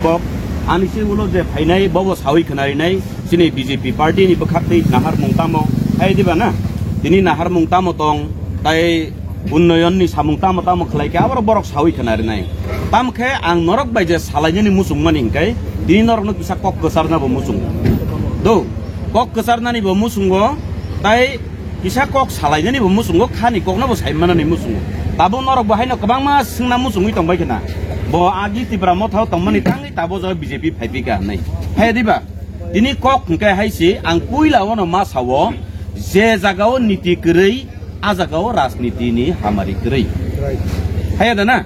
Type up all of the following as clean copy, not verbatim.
kok ani si ulo je phainai bobo sawi khanari nai sini BJP party ni bakhakti nahar mungtamo hai diba na tini nahar mungtamo tong tai unnoyon ni samungtamo tamo khlai ke abar borok sawi khanari nai tam khe ang norok bai je salai ni musung maning kai tini norok no bisa kok kesarna bo musung do kok kesarna ni bo musungo tai bisa kok salai ni bo musungo khani kok na bo saimana ni musungo tabo norok bahai no kabang ma singna musung itong bai kena bo agi tibra mothau tongmani tangi tabo jo BJP phaipika nai hai diba tini kok hingkai haisi ang puila wono ma sawo je jagao niti krei a jagao rajniti ni hamari krei hai da na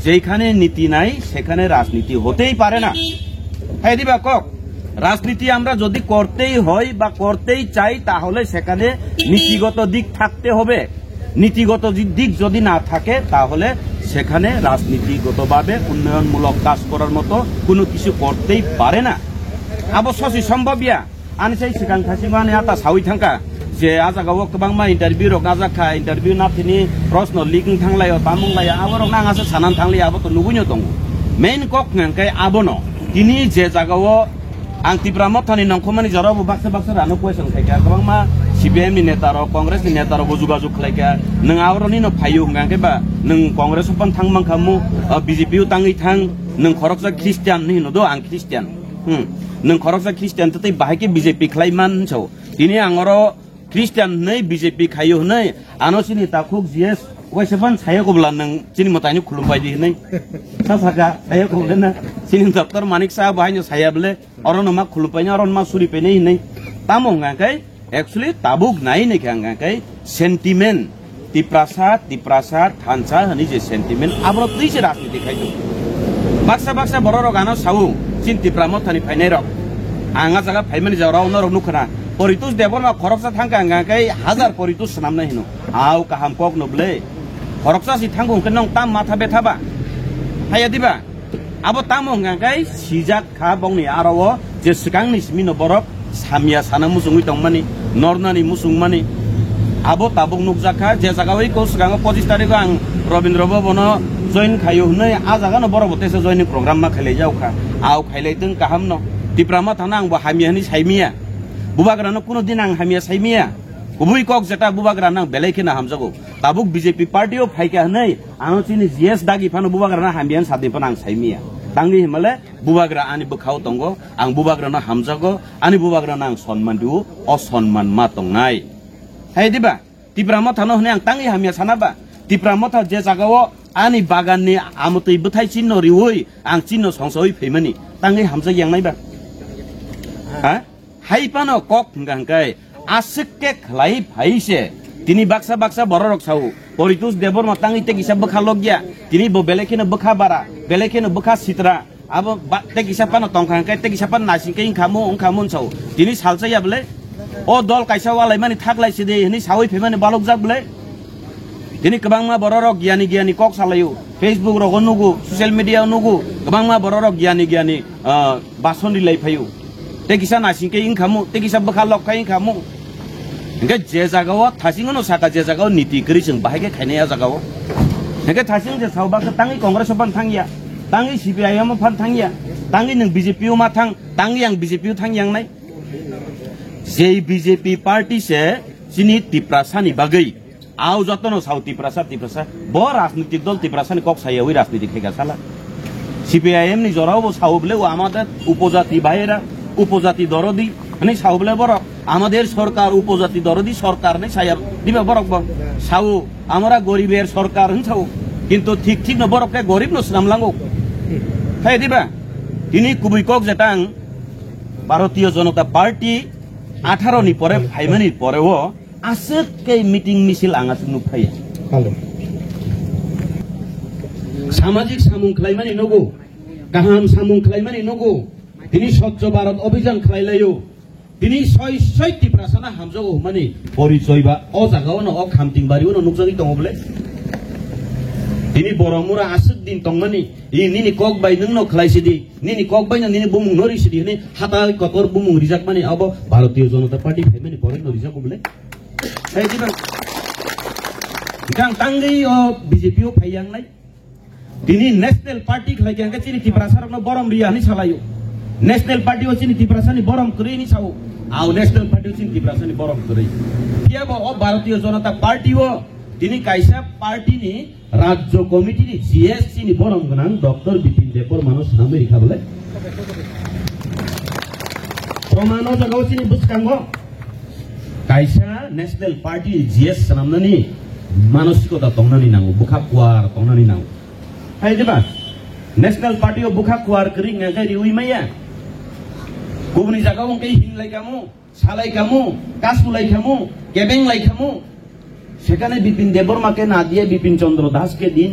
যেখানে নীতি নাই সেখানে রাজনীতি হতেই পারে না hai diba kok রাজনীতি আমরা যদি করতেই হয় বা করতেই চাই তাহলে সেখানে নীতিগত দিক থাকতে হবে নীতিগত দিক যদি না থাকে তাহলে সেখানে রাজনীতিগতভাবে উন্নয়নমূলক কাজ করার মতো কোনো কিছু করতেই পারে না অবশ্যই সম্ভবইয়া আনসাই সিগাং থাসিমানে আতা সাউই থাঙ্কা যে আজাগাও কবাংমা ইন্টারভিউ রক আজাখা ইন্টারভিউ নাথিনি প্রশ্ন লিকিং থাংলায় তামুংলায় আবরক নাঙাসে সানান থাংলি আবতো নুবুইনো দङ মেইন কক নাংকাই আবনো তিনি যে জাগাও आं तिब्रा मथानि नंखमानि जरावबो बाक्सा बाक्सा रानो क्वेश्चन खायका गोबांमा CPM नि नेता रो कांग्रेस नि नेता रो जुगाजुग खालायका नों आवरनि नो फायु हंगाके बा नों कांग्रेस पन थांमांखामु BJP तांगै थां नों खरकसा ख्रिस्टियान नि नो दो आं ख्रिस्टियान नों खरकसा ख्रिस्टियान तै बाहायके BJP खालायमान छौ दिनि आंरो ख्रिस्टियान नै BJP खायो नै आनोसिनि ताखुक जिएस वैसेफान सायकोब्ला नों चिनि मतानि खुलुमबाय दि नै सासाका सायकोब्लेना चिनि डक्टर मानिक साहा बाहायनो सायाब्ले अरन मा खुलुमबायना अरन मा सुरिपेनै नै तामंगाकै एक्चुअली ताबुक नाय नै खांगाकै सेन्टिमेन्ट तिप्रासा थानसा हनि जे सेन्टिमेन्ट आब्रो तैसे राजनीति खायदो बाक्सा बाक्सा बररो गानो साउ चिन तिप्रा मथानि फायनाय रक आंगा जागा फायमानि जावराव नरक नुखना परितुस देबरमा खरकसा थांगांगाकै हजार परितुस नामना हिनो आउ काहाम कक नबले खरकसा सि थांगु नों ताम माथा बेथाबा हाया दिबा आबो ताम हंगाकै सिजाक खा बंनि आराव जे सिगांनि सिमिनो बरक सामिया साना मुसुंगै दंमानि नरनानि मुसुंमानि आबो ताबुक नुकजाखा जे जागावै को सिगां 25 तारिख आं रविन्द्र भवनो जइन खायो नै आ जागानो बरबतेसे जइन प्रोग्राम मा खाइलै जावखा आउ खाइलैदों काहाम न तिप्रामा थाना आंबो हामियानि साइमिया बुबाग्रानो कुनो दिन आं हामिया साइमिया गुबै कक जेटा बुबाग्रानो बेलायखिना हामजागौ ताबुक BJP पार्टीओ फाइका नै आनो चिनि जीएस दागि फानो बुबाग्रानो हामियान सादिफान आं साइमिया तांगि हिमाले बुबाग्रा आनि बखाव दंगो आं बुबाग्रानो हामजागौ आनि बुबाग्रानो आं सन्मान दिउ असन्मान मा दंनाय हाय दिबा तिप्रामा थानो हने आं तांगि हामिया सानाबा तिप्रामा था जे जागाव आनि बागाननि आमतै बथाय चिन्ह रिवै आं चिन्ह संसय फैमानि तांगि हामजा यांनायबा हा हाइपानो कक हंगांकै आसके खलाई फाइसे तिनी बाक्सा बाक्सा बररक साउ परितुस देबर मतांगि ते किसा बखा लगिया तिनी बो बेलेखेनो बखा बारा बेलेखेनो बखा सित्रा अब ते किसा पानो तंखांकै ते किसा पान नासिंकै खामु साउ तिनी सालसैया बले ओ दल काइसा वालाय मानि थागलायसे दे हनि सावै फेमानि बालक जाबले तिनी गोबांमा बररक गियानि कक सालायो फेसबुक रग नुगु ससियेल मीडिया नुगु गोबांमा बररक गियानि बासननि लायफायो ते किसा नासिंकै खामु ते किसा बखा लखै खामु हंगे जे जागाव थासिंगनो साका जे जागाव नीति करि जों बाहायके खायनाया जागाव हंगे थासिं जे सावबाखौ तांगि कांग्रेस फान थांगिया तांगि CPIM फान थांगिया तांगि नों BJP मा थां तांगि आं BJP थांगियांनाय जे BJP पार्टी से चिनि तिप्रासानि बागै आउ जतनो साउ तिप्रासा ब राजनीतिक दल तिप्रासानि कक सायावै राजनीति खेगा साला CPIM नि जरावबो सावबले আমাদের উপজাতি ভাইরা উপজাতি দরদি মানে সাউবলে বড় আমাদের সরকার উপজাতি দরদি সরকার নেই সায়াব দিবা বড় সাউ আমরা গরিবের সরকার হইছাও কিন্তু ঠিক না বড়কে গরিব ন সামলাঙ্গো তাই দিবা তিনি কুবুই কক যেটাং ভারতীয় জনতা পার্টি 18 নি পরে 5 মিনিট পরেও আজকে মিটিং মিছিল আঙাস নুফাই সামাজিক সামুং খাইমানি নগো গাহাম সামুং খাইমানি নগো তিনি স্বচ্ছ ভারত অভিযান খাইলাयो তিনি সয় তিপ্রাসানা হামজাগো মানি পরিচয় বা অ জাগাওনো অ খামতিং বারিওনো নুকজাগি দङबले তিনি বরমুরা আসুক দিন তংমানি নিনি কক বাই নংনো খাইছিদি নিনি কক বাই না নিনি বুমুং নরিছিদি হনি হাতা কতর বুমুং রিজাক মানি আব ভারতীয় জনতা পার্টি ফেমানি পরে নরিজাকো বলে তাই দিবা গাং তাंगै অ BJP ও ফাইयांनाय Tini national party lagi angkat sini tiprasa orang borom dia ni salayu. National party sini tiprasa ni borom kiri ni sawu. Au national party sini tiprasa ni borom kiri. Dia bawa Bharatiya Janata Party wo. Tini kaisa party ni Rajya Komiti ni GSC ni borom kenang Dr. Bipin Debor manus Amerika boleh. Promano jagaw sini buskanggo. Kaisa national party GS sanamna ni manusiko ta tongna ni nangu bukha kuar tongna ni nangu. Hai diba national party o bukha kuar kering ngagai riui maya kubni jagaw kai hin lai kamu salai kamu kasmulai kamu kebeng lai kamu সেখানে বিপিন দেববর্মাকে না দিয়ে বিপিন চন্দ্র দাসকে দিন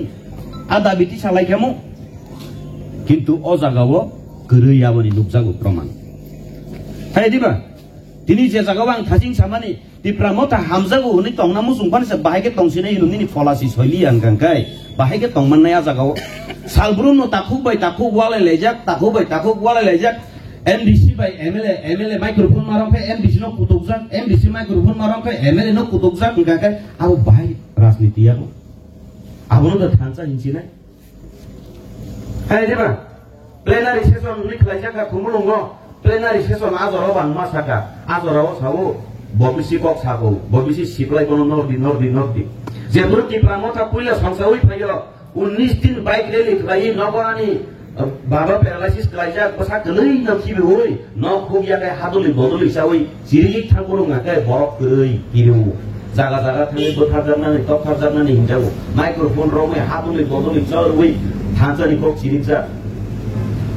আদা বিটি সালাই কামু কিন্তু ও জাগাও গরৈয়াবনি নুকজাগো প্রমাণ হাই দিবা তিনি যে জাগাও আং থাজিং সামানি দিপ্রামতা হামজাগো হনি তংনামু সুংপানিসা বাহাইকে তংসিনে হিনুনি ফলাসি শৈলি আংকাংকাই বাহাইকে তংমাননায়া জাগাও সালব্রুম নো তাকু ওয়ালে লেজাক MDC by MLA microphone marang pe MDC no kutukjak MDC microphone marang pe MLA no kutukjak ngakai abo bahai rajniti abo abo no thansa hinchina hai deba plenary session ni khlaijaka khumulungo plenary session azoro bangma saka azoro sawo bobisi kok sako bobisi siplai kono nordi jebur ki pramota puila sangsawi phayo 19 din bike rally khai nagani Baba paralysis kelajar pesak gelai nam sibi hoi nok kuya kai haduli boduli sawi sirik thangkurung ngakai borok gelai kiru jaga thangi bothajarnani tokhajarnani hinjago microphone rome haduli boduli chorwi thanjani kok sirikja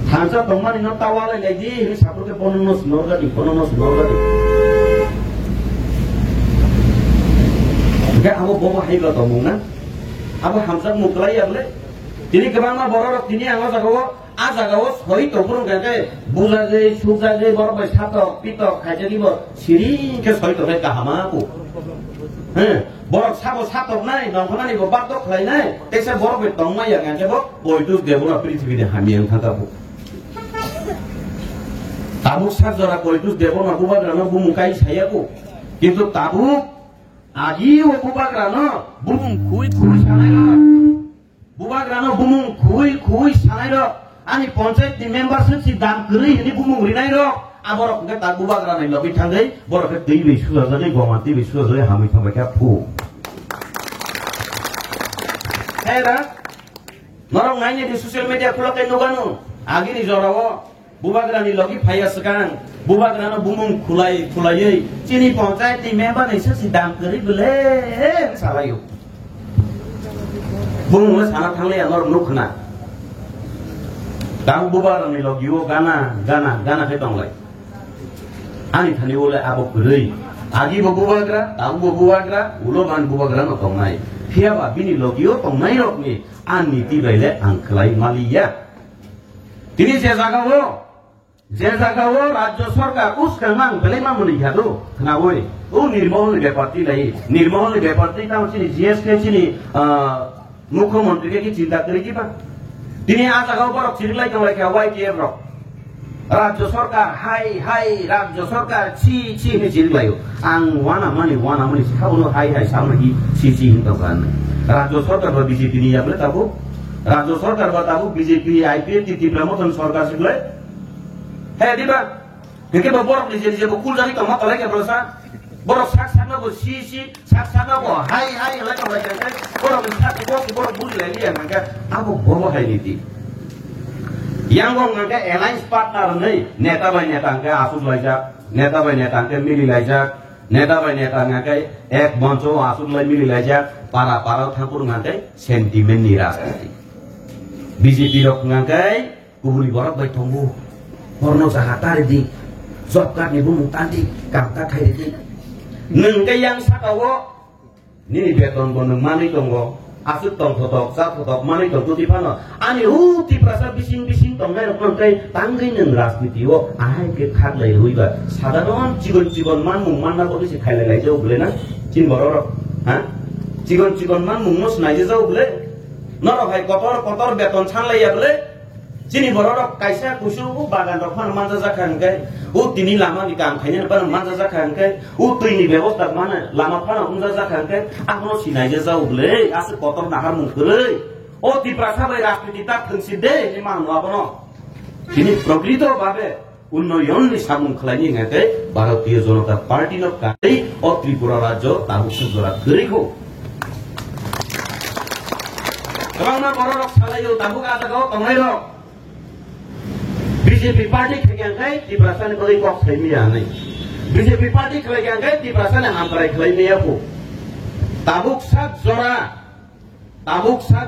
thanja tongmani no tawale leji hi sapuke pononos norgati ga abo bobo haiga tomuna abo hamsak muklai able Tini kebangma borok tini anggo jagawo soi topurung gagai bujaje sujaje borok bai satok pitok khajani bo siring ke soi tokai kahama aku borok sabo satok nai nongkhonani bo batok khlai nai teksa borok bai tongmai ya nganje bo poitus debona prithibide hamiang thakabu tabuk sarjora poitus debona bubagrano bumukai sayaku kintu tabuk agi o bubagrano bumung kui sanai Bubagrano bumung kui sanai ro ani panchayat ni membership si dam kri ni bumung rinai ro aborok ke ta bubagrano ni lobi thangai borok ke dei bisu jane gomati bisu jane hami thame ka phu hera norong nai ni social media kula kai noganu agi ni jorawo bubagrani logi phaya sekarang bubagrano bumung khulai chini panchayat ni member ni si dam kri bele salayu Bung sana thangle anor nukhna dang bubar ni logio gana ke tonglai ani thani ole abo kurei agi bubagra dang bubagra ulo ban bubagra no tongnai phiaba bini logio tongnai rokni ani ti baile angklai maliya tini je jagawo rajya sarkar uskamang bele mamuni hado khnaoi o nirmohon beparti ta chini GSK chini মুখ্যমন্ত্রীকে কি চিন্তা করে কি বা তিনি আজ আগাও বড় চিরলাই কামলাই খাওয়াই কি এর রাজ্য সরকার হাই রাজ্য সরকার ছি হে চিরলাইও আং ওয়ানা মানি সাবনো হাই সামনে কি ছি হিনতান রাজ্য সরকার বা বিজেপি নি যাবলে তাবো রাজ্য সরকার বা তাবো বিজেপি আইপিএ তিতিপ্রা মতন সরকার সিগলে হে দিবা কে বড় নিজে বকুল জানি কামা তলাই কে প্রসা borok saksana bo saksana bo hai lagi borok sakti borok buli lagi ya mangga aku bobo hai niti yang gong mangga alliance partner nei neta bai neta angka asus lajak neta bai neta angka mili lajak neta bai neta angka ek moncho asus lai mili lajak para thakur ngangkai sentiment ni rajniti BJP rok ngangkai kubuli borok bai thongbu porno sahatari di job card ni bumung tanti karta khai di nung ke yang sakawo ni beton boneng mani tonggo asut tong thotok sa thotok mani tong tuti pano ani ti prasa bising tong nai rok kai tanggai nung rajniti o ahai ke khat lai huiba sadharon jigon man mung manna ko si khailai lai jau bole na chin borok ha jigon man mung nos nai jau bole noro hai kotor beton chanlai ya bole chini borok kaisa kusu bagan rok man manja jakhan kai tini lama ni kam khaine par manja jakhan kai tuini ব্যবস্থা মানে lama phana unja jakhan kai akno sinai ja jau bole as kotor nahar mung khulei ও ত্রিপ্রাসা বাই রাজনীতিটা থাকছিদে এই মান লাবনো তিনি প্রকৃতভাবে উন্নয়ননি সামুং খালাইনি ngakai ভারতীয় জনতা party নো কাই ও ত্রিপুরা রাজ্য তাবুক জোড়া ধরিখো Karena borok salayo tabuk ada kau tengah BJP party kerja kai di perasaan kau ikut kami ya nih. BJP party kerja kai di perasaan hampir kami ya bu. Tabuk sat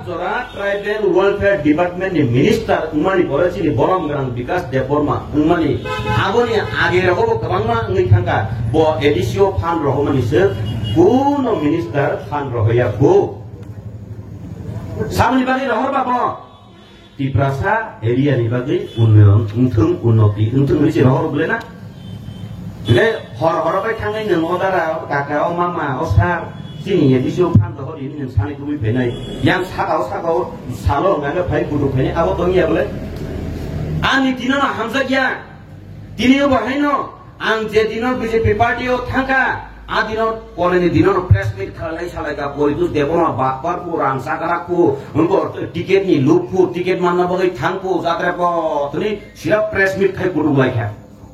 zora tribal welfare department ni minister umani polisi ni boram gerang bikas deporma umani aboni age rago kamangma ngi thangka bo edisio fund roho mani se kuno minister fund roho ya bu. Sambil bagi rohor bapa di prasa area ni bagi untung unnoti untung ni si rohor boleh na? Jadi hor apa kangen yang modara kakak mama osar sini ya di situ pan rohor ini yang sana itu benai yang sakau salo ngaga pai kudu benai apa tongi ya boleh? Ani dino na hamzah ya dino bahino ang je dino BJP party o thangka adino koleni dino press meet khalai salaika politus debona bakpar pu rangsa karaku unko tiket ni lupu tiket manna bagai thangpu jatra po tuni sira press meet khai kudu lai kha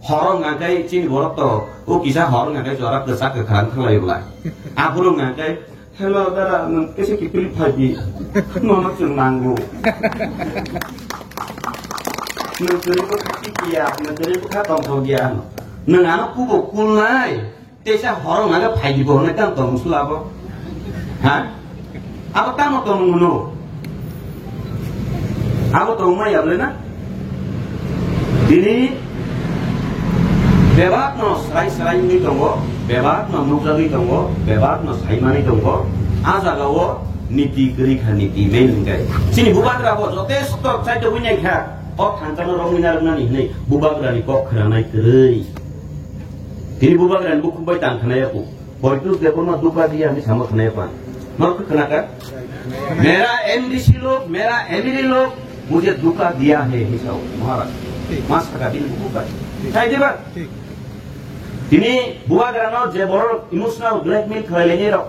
horong ngakai cini borok to o kisa horong ngakai jorak desak ke khan thlai ulai apuro ngakai hello dara kese kipil phaji nono chung nangu nungkuri ko khati kiya nungkuri ko khatong thogia nungana kubo kulai Desa horong ada pagi bohong itu tong musul apa? Hah? Apa tamu tong munu? Apa tong mana ya boleh na? Ini bebat no serai ini tonggo, bebat no nukar ini tonggo, bebat no saimani tonggo. Aja gawo niti kiri kan niti main enggak. Sini bubat rapo, jote stop saya tu punya kah? Oh kantor orang minar nani ini bubat rani kok kerana kiri. Ini bukan buku bayi tang kena ya bu. Politus depan mah duka dia ni sama kena apa? Mau ke kena kan? Mera MDC log, mera MD log, मुझे दुका दिया है हिसाब महाराज. Mas kata ini buku bayi. Saya dia bang. Ini buat kerana je borok emotional blackmail khalainya ro.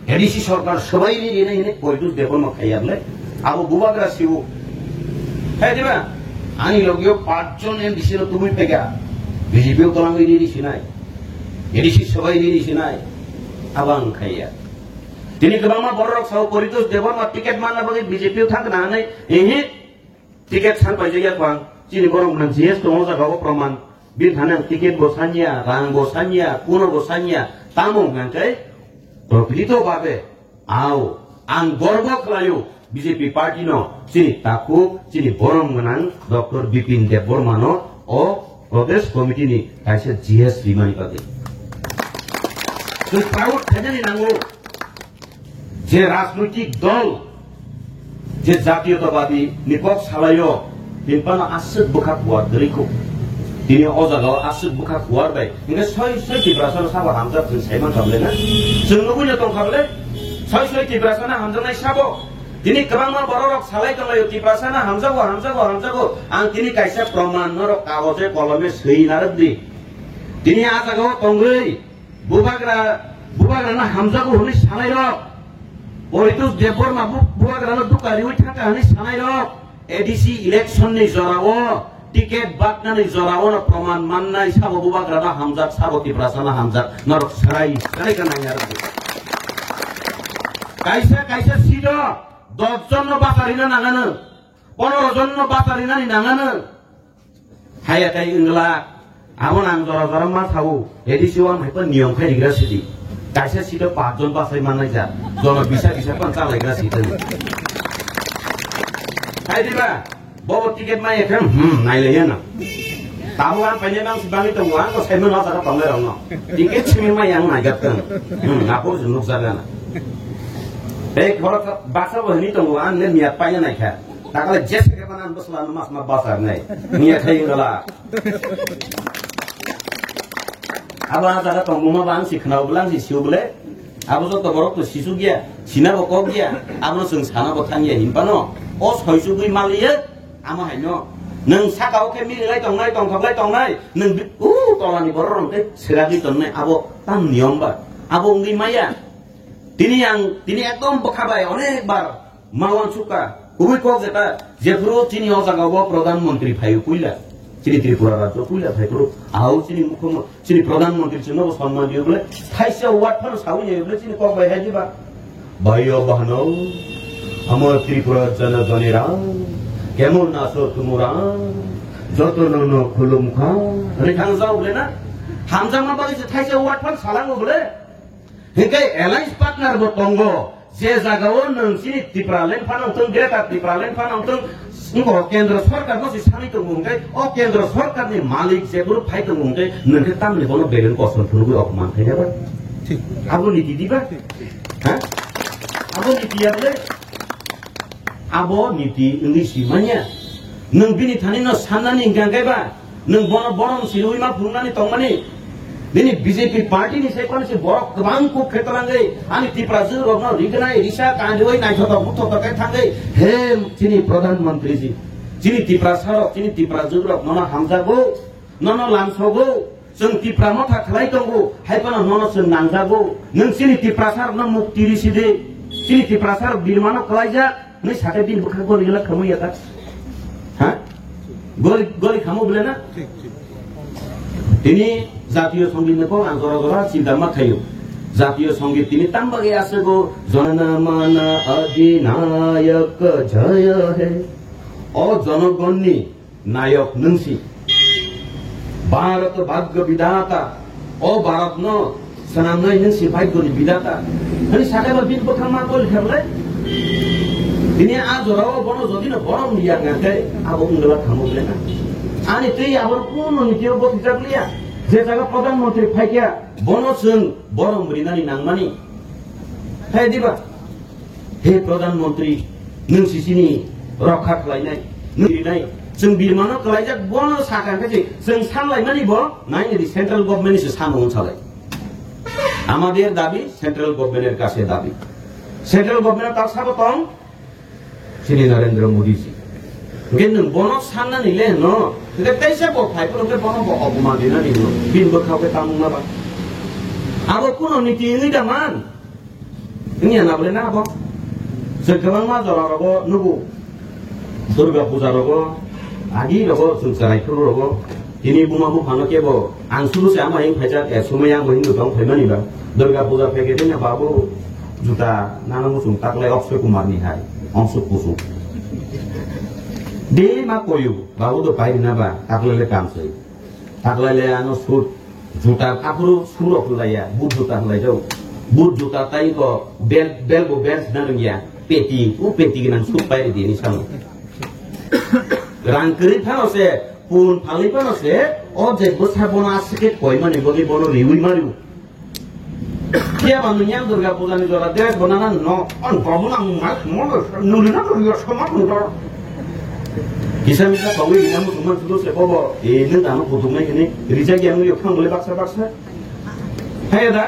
Edisi sarkar sabai ini politus depan mah kaya le. Abu buat kerana siu. Saya dia bang. Ani logio 5 jon MDC lo tumi pega. BJP utolang ini sinai. Jadi si sebagai diri sinai, abang kaya. Jadi kebangma borok sahu politus dewan mat tiket mana bagi BJP uthang kena ane, ini tiket san pajaya kuang. Jadi borong nansias tu ngosa kau proman. Bir thanang tiket bosanya, rang bosanya, kuno bosanya, tamu ngangkai. Begitu babe, au, ang gorba kelayu. BJP party no, sini taku, sini borong menang, Dr. Bipin Debormano, oh Protes Committee ni, kaisa GS Limani pagi. Proud থাকেনি নাঙ্গো যে রাজনৈতিক দল যে জাতীয়তাবাদী নিপক সালাইও তিনপানা আসুক বুখা কুয়ার দরিখো তিনি অজাগাও আসুক বুখা কুয়ার বাই ইংগে সয় টিব্রাসন সাবো হামজা जों সাইমান খাবলে না जों नुबुनो दं खाबले सय टिब्रासना हामजानाय साबो दिनै गोबां बररक सालाय दंलायो टिब्रासना हामजागो आं दिनै कायसा प्रमाण नरक कागजे कलमे सैनारदि दिनै आजागाव तंगै bubagra na hamza ko huni sanay ro politus depor ma bubagra na dukari wi thaka huni sanay ro ADC election ni jorawo ticket bakna ni jorawo na proman mannai sabo bubagra na hamza sabo tibrasana hamza narok sarai kana yar kaisa sido 10 jon no batarina nangana 15 jon no batarina ni nangana haya kai ingla Aku nang jora ma tahu, edisi wan hepan niom kai digra sidi. Kaisa sida 5 jon pasai mana ja. Jora bisa pan cala digra sidi. Hai diba, bawa tiket mai kan? Nai le yana. Tahu kan penyebang sebangi tungguan, kau saya menolak tak panggil orang. Tiket sini mai yang nagat kan? Aku jenuk sana. Kalau bahasa bahini tungguan, le niat payah naik kan? Tak kalau jes ke mana beslan mas basar naik. Niat hai ngala. Abang ada tonggung bang si kenal belang si siu bele, abang tu borok tu sisu dia, sinar bokok dia, abang seng sana bokan dia himpano, os hoisu bui malia, ama hanya, neng sakau ke mili lagi tong nai, neng tolan ni borong ke selagi tong nai, abo tam niomba, abo ngi maya, tini ekdom bekabai, onek bar, mawan suka, উই কক যেটা যেফুরো চিনি অজাগাব প্রধানমন্ত্রী ফাইও কইলা চিনি ত্রিপুরা রাজ্য কইলা ফাইফুরো আও চিনি মুখ্যমন্ত্রী চিনি প্রধানমন্ত্রী চিনি সম্মান দিয়ে বলে থাইসা ওয়াট ফানো সাউই বলে চিনি কক বাই হাই দিবা ভাইও বাহনো আমার ত্রিপুরা জনগণেরা কেমন আছো তোমরা যতন খুলুমখা রে হামজাও বলে না হামজা মা বাগিছে থাইসা ওয়াট ফান সালাঙ্গো বলে হেকাই এলাইন্স পার্টনার বো তঙ্গ যে জায়গাও নংसिनि ত্রিপুরালেন ফানাंथों গ্রেটার ত্রিপুরালেন फानांथों केंद्र सरकार बसि सानै दंगै अ केंद्र सरकारनि मालिक जेबो फाइ दंगै नोंखौ तामले बनो बेरेन कसन फुनुबो अपमान खायबा ठीक आबो नीति दिबा हां आबो नीतिया बले आबो नीति इंग्लिशि मानिया नों बिनि थानि न साननानि गांगायबा नों बनो बरम सिरुइ मा फुंनानि तंमानि दिनै बीजेपी पार्टी नि सेकनसे बरक गोबां को खेतलांगै आनि त्रिपुरा जोरनो रिगनाय रिसा कांजोय नायथत बुथतकाय थांगै हे चिनि प्रधानमंत्री जी चिनि त्रिपुरा सारो चिनि त्रिपुरा जोरक नना हामजागो नना लामसगो जों त्रिपुरा मथा खलाय दंगो हायपना नना जों नांजागो नों चिनि त्रिपुरा सार न मुक्ति रिसिदे चिनि त्रिपुरा सार बिरमानो खलायजा नै साथे दिन बुखा गलिला खमैयाता हा गलि खामो बोलेना তিনি জাতীয় সঙ্গীতকে আন্তর্জাতিক চিন্তামা খাইও জাতীয় সঙ্গীত তিনি তাম্বাগে আছে গো জনমন অধিনায়ক জয় হে ও জনগণনি নায়ক নংসি ভারত ভাগ্য বিধাতা ও ভারত ন সনামনাই নংসি ভাগ্যনি বিধাতা hani সাকাবা বিন বখামা কল খাবলে তিনি আজরাও বন যদি না বরম লিয়া গাতে আবো উংলা খামবলে না आनी तै आबर कोन नीतियो बथिजाबलिया जे जागा प्रधानमंत्री फाइकिया बनोसों बरम रिनानि नांमानि हाय दिबा हे प्रधानमंत्री नोंसिसिनि रक्षा खालायनाय नोंरिनाय जों बिरमानो खालायजाक बन साखांखासै जों सानलायनानै ब नायनि सेंट्राल गभर्नमेन्टनिसो सानमोन सालाय আমাদের দাবি সেন্ট্রাল গভর্নমেন্টের কাছে দাবি সেন্ট্রাল গভর্নমেন্ট তার সাবতং শ্রী নরেন্দ্র মোদি জি কিন্তু বন সান্না নিলে ন 근데 떼셔고 발표를 보는 거 어부만이나 이거 빈복하게 담는 봐. 아버 꾸노 니티 의다만 그냥 나버리나 아버. 저 그만 맞아라고 누구 두르가 부자라고 아기라고 승사라이 풀으라고 이니 부마부 반어게 뭐 안수로세 아마 인 팔자 애소매야 뭐 인도 동 팔만이라 두르가 부자 패게 되냐 바보 주다 나는 무슨 딱래 없을 구만이 하이 엄수 부수 dे मा कोयु बाबु तो पाइ ना बा ताकले काम सही ताकले आनो सुट जुटा कापुरु सुरो खुलाया बुट जुटा खुलाय जाऊ बुट जुटा ताई को बेल बो बेल्स नरंगिया पेटी उ पेटी गिनान सुट पाइ दिनि सानो रांकरि थानोसे पुन फालि पानोसे ओ जे बसा बना सिकेट कोइ माने बगि बनो रिउइ मारु किया बानुन्या दुर्गा पूजा नि जरा देश बनाना न अन बाबुना म नुलिना दुर्गा समा कुंटर 기사미사 거기 그냥 뭐 정말 수도세 보고 얘는 나는 보통에 그냥 리자기 하는 거 역한 걸레 박사 해야다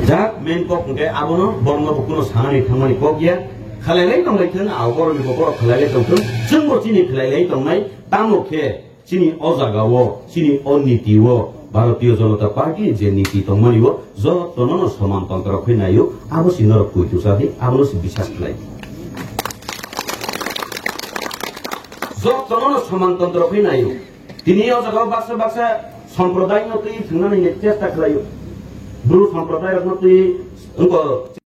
자 맨꼭 근데 아버는 번거 복구는 상황이 당만이 거기야 칼레레이 동네 튼 아우거를 보고 칼레레이 동튼 증거 진이 칼레레이 동네 따목해 진이 어자가워 진이 언니티워 ভারতীয় জনতা পার্টি যে নীতি তংমানিব যতন সমান্তরাল কইনায়ো আবো সিনর কইতুসাদি আবো বিশ্বাস লাই যতন সমান্তরাল কইনায়ো তিনি অজাগাও বাসা বাসা সম্প্রদায় নতুই থানানি চেষ্টা খালায়ো ব্রু সম্প্রদায় নতুই